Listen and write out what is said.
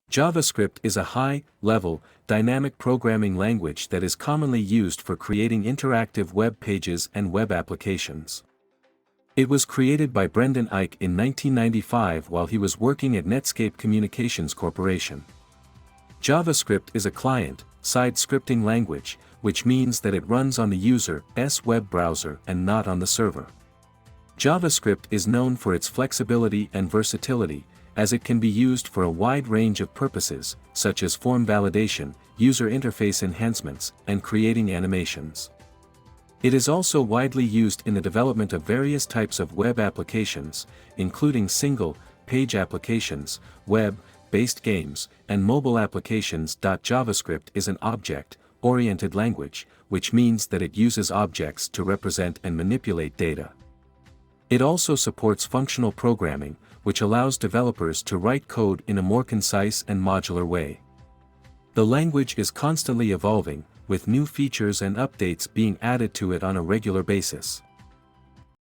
JavaScript is a high-level, dynamic programming language that is commonly used for creating interactive web pages and web applications. It was created by Brendan Eich in 1995 while he was working at Netscape Communications Corporation. JavaScript is a client-side scripting language, which means that it runs on the user's web browser and not on the server. JavaScript is known for its flexibility and versatility, as it can be used for a wide range of purposes, such as form validation, user interface enhancements, and creating animations. It is also widely used in the development of various types of web applications, including single-page applications, web-based games, and mobile applications. JavaScript is an object-oriented language, which means that it uses objects to represent and manipulate data. It also supports functional programming, which allows developers to write code in a more concise and modular way. The language is constantly evolving, with new features and updates being added to it on a regular basis.